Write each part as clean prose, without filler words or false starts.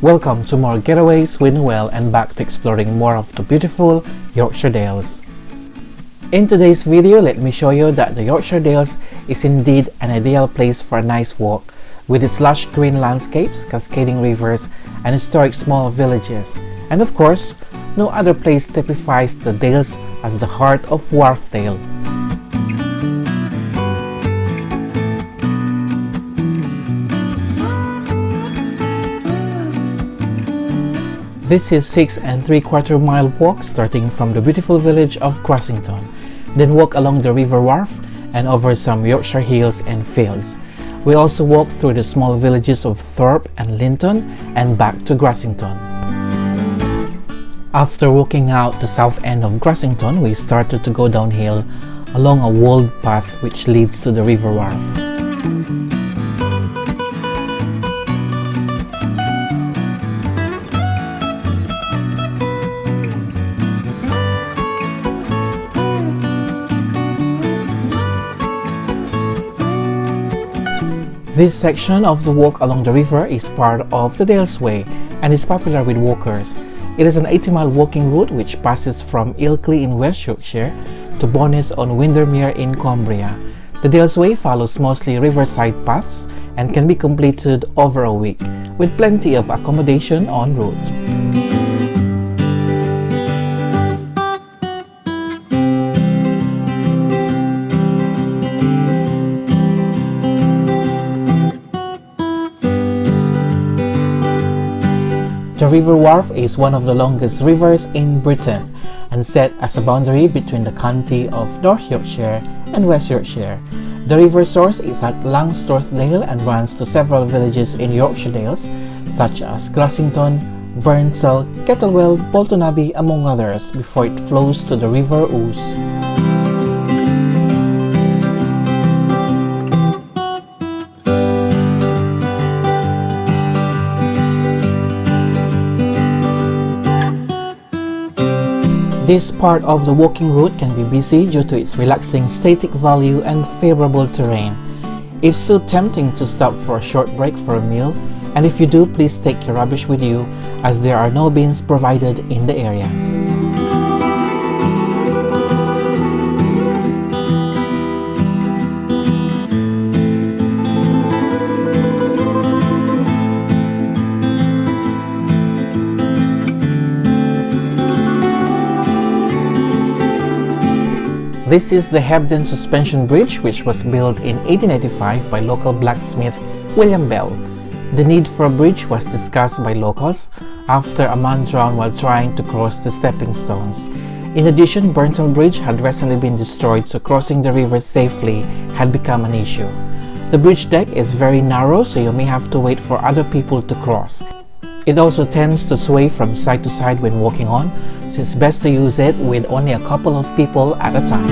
Welcome to more Getaways with Noel and back to exploring more of the beautiful Yorkshire Dales. In today's video, let me show you that the Yorkshire Dales is indeed an ideal place for a nice walk with its lush green landscapes, cascading rivers, and historic small villages. And of course, no other place typifies the Dales as the heart of Wharfedale. This is 6 3/4 mile walk starting from the beautiful village of Grassington, then walk along the River Wharfe and over some Yorkshire hills and fields. We also walk through the small villages of Thorpe and Linton and back to Grassington. After walking out the south end of Grassington, we started to go downhill along a walled path which leads to the River Wharfe. This section of the walk along the river is part of the Dales Way and is popular with walkers. It is an 80-mile walking route which passes from Ilkley in West Yorkshire to Bowness on Windermere in Cumbria. The Dales Way follows mostly riverside paths and can be completed over a week, with plenty of accommodation en route. The River Wharfe is one of the longest rivers in Britain and set as a boundary between the county of North Yorkshire and West Yorkshire. The river source is at Wharfedale and runs to several villages in Yorkshire Dales such as Grassington, Burnsell, Getaways, Bolton Abbey, among others, before it flows to the River Ouse. This part of the walking route can be busy due to its relaxing static value and favorable terrain. It's so tempting to stop for a short break for a meal, and if you do, please take your rubbish with you as there are no bins provided in the area. This is the Hebden Suspension Bridge, which was built in 1885 by local blacksmith William Bell. The need for a bridge was discussed by locals after a man drowned while trying to cross the stepping stones. In addition, Burnsell Bridge had recently been destroyed, so crossing the river safely had become an issue. The bridge deck is very narrow, so you may have to wait for other people to cross. It also tends to sway from side to side when walking on, so it's best to use it with only a couple of people at a time.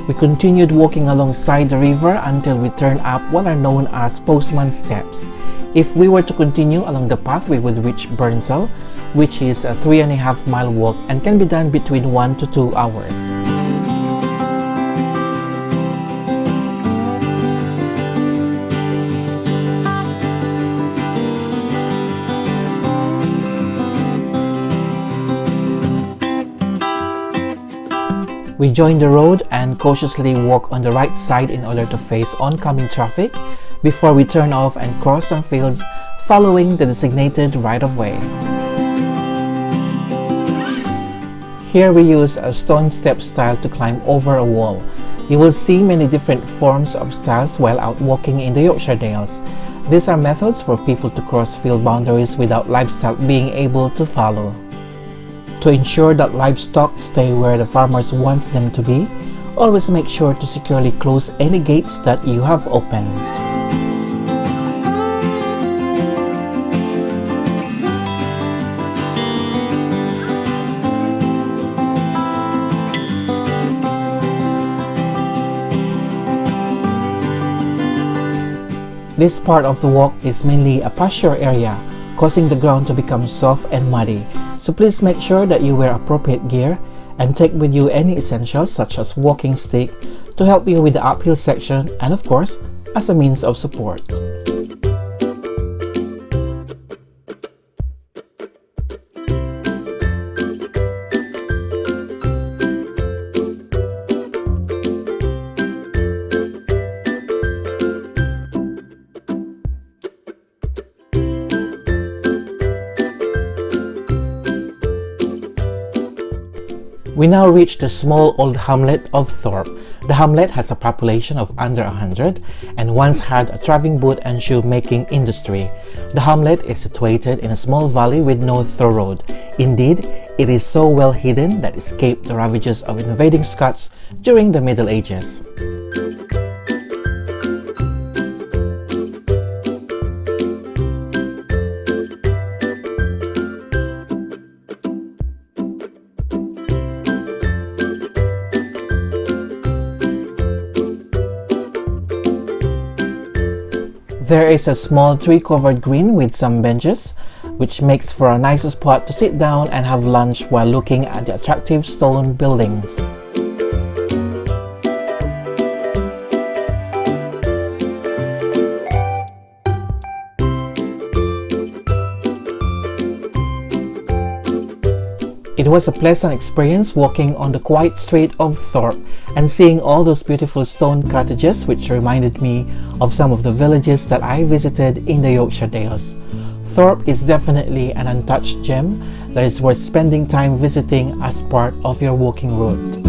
We continued walking alongside the river until we turned up what are known as Postman's Steps. If we were to continue along the path, we would reach Burnsell, which is a 3.5 mile walk and can be done between 1 to 2 hours. We join the road and cautiously walk on the right side in order to face oncoming traffic before we turn off and cross some fields following the designated right-of-way. Here we use a stone step style to climb over a wall. You will see many different forms of styles while out walking in the Yorkshire Dales. These are methods for people to cross field boundaries without livestock being able to follow. To ensure that livestock stay where the farmers want them to be, always make sure to securely close any gates that you have opened. This part of the walk is mainly a pasture area, causing the ground to become soft and muddy, so please make sure that you wear appropriate gear and take with you any essentials such as walking stick to help you with the uphill section and of course as a means of support. We now reach the small old hamlet of Thorpe. The hamlet has a population of under 100 and once had a thriving boot and shoe making industry. The hamlet is situated in a small valley with no through road. Indeed, it is so well hidden that it escaped the ravages of invading Scots during the Middle Ages. There is a small tree-covered green with some benches, which makes for a nice spot to sit down and have lunch while looking at the attractive stone buildings. It was a pleasant experience walking on the quiet street of Thorpe and seeing all those beautiful stone cottages which reminded me of some of the villages that I visited in the Yorkshire Dales. Thorpe is definitely an untouched gem that is worth spending time visiting as part of your walking route.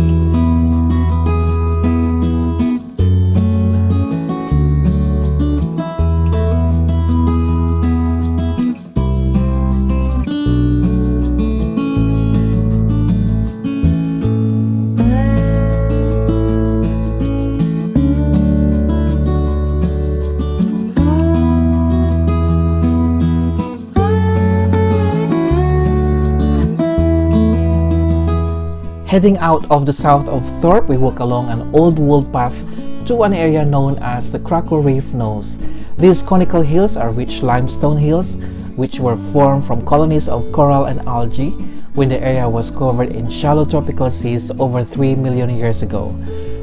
Heading out of the south of Thorpe, we walk along an old wold path to an area known as the Cracker Reef Nose. These conical hills are rich limestone hills which were formed from colonies of coral and algae when the area was covered in shallow tropical seas over 3 million years ago.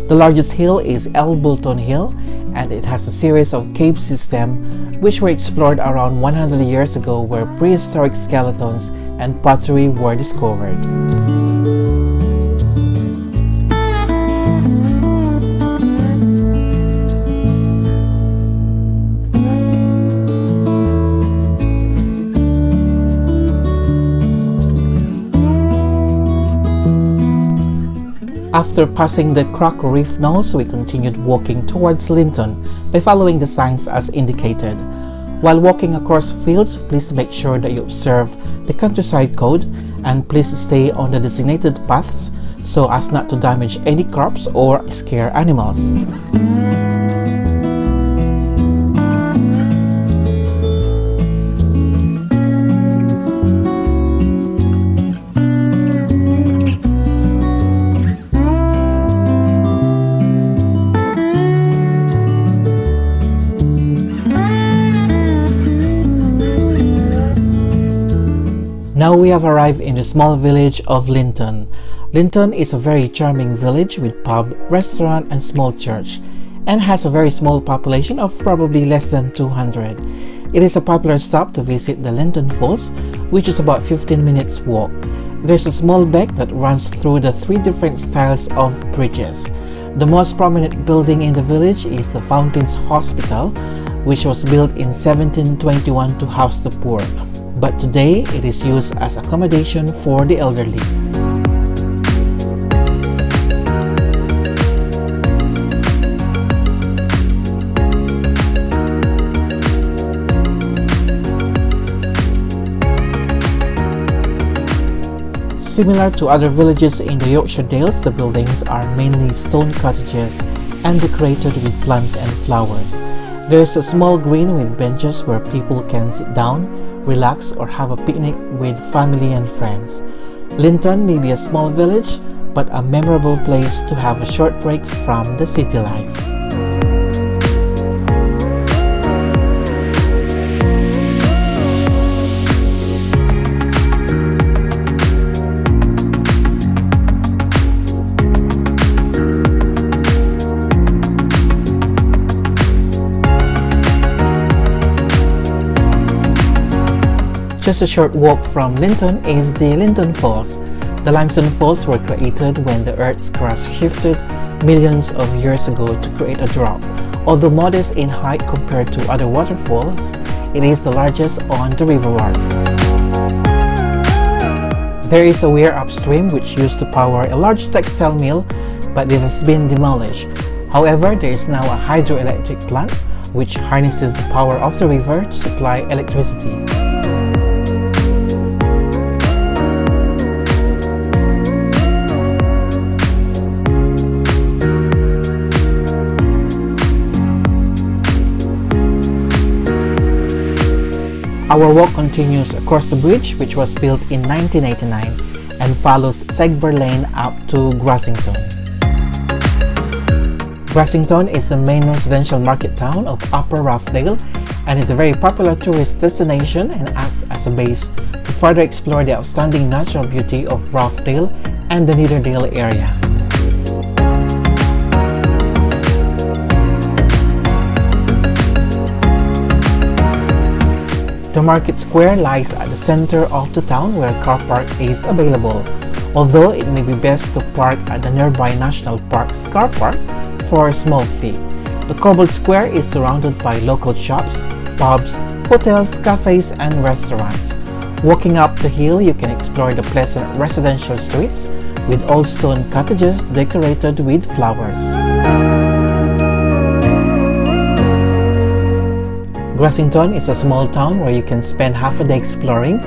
The largest hill is Elbolton Hill and it has a series of cave systems which were explored around 100 years ago where prehistoric skeletons and pottery were discovered. After passing the Cracker Reef Nose, we continued walking towards Linton by following the signs as indicated. While walking across fields, please make sure that you observe the countryside code and please stay on the designated paths so as not to damage any crops or scare animals. Now we have arrived in the small village of Linton. Linton is a very charming village with pub, restaurant and small church and has a very small population of probably less than 200. It is a popular stop to visit the Linton Falls, which is about 15 minutes walk. There's a small beck that runs through the 3 different styles of bridges. The most prominent building in the village is the Fountains Hospital, which was built in 1721 to house the poor. But today it is used as accommodation for the elderly. Similar to other villages in the Yorkshire Dales, the buildings are mainly stone cottages and decorated with plants and flowers. There is a small green with benches where people can sit down, relax or have a picnic with family and friends. Linton may be a small village, but a memorable place to have a short break from the city life. Just a short walk from Linton is the Linton Falls. The limestone falls were created when the Earth's crust shifted millions of years ago to create a drop. Although modest in height compared to other waterfalls, it is the largest on the River Wharfe. There is a weir upstream which used to power a large textile mill, but it has been demolished. However, there is now a hydroelectric plant which harnesses the power of the river to supply electricity. Our walk continues across the bridge, which was built in 1989 and follows Segber Lane up to Grassington. Grassington is the main residential market town of Upper Wharfedale and is a very popular tourist destination and acts as a base to further explore the outstanding natural beauty of Wharfedale and the Nidderdale area. The market square lies at the center of the town where a car park is available, although it may be best to park at the nearby National Park's car park for a small fee. The cobbled square is surrounded by local shops, pubs, hotels, cafes, and restaurants. Walking up the hill, you can explore the pleasant residential streets with old stone cottages decorated with flowers. Grassington is a small town where you can spend half a day exploring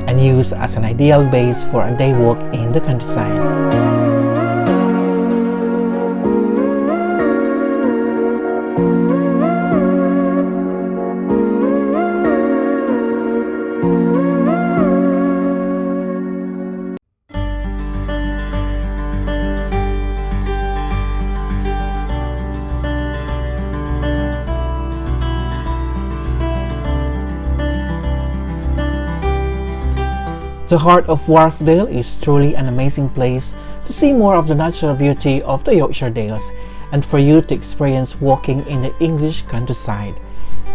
and use as an ideal base for a day walk in the countryside. The heart of Wharfedale is truly an amazing place to see more of the natural beauty of the Yorkshire Dales and for you to experience walking in the English countryside.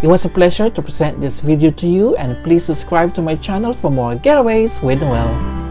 It was a pleasure to present this video to you, and please subscribe to my channel for more Getaways with Noel.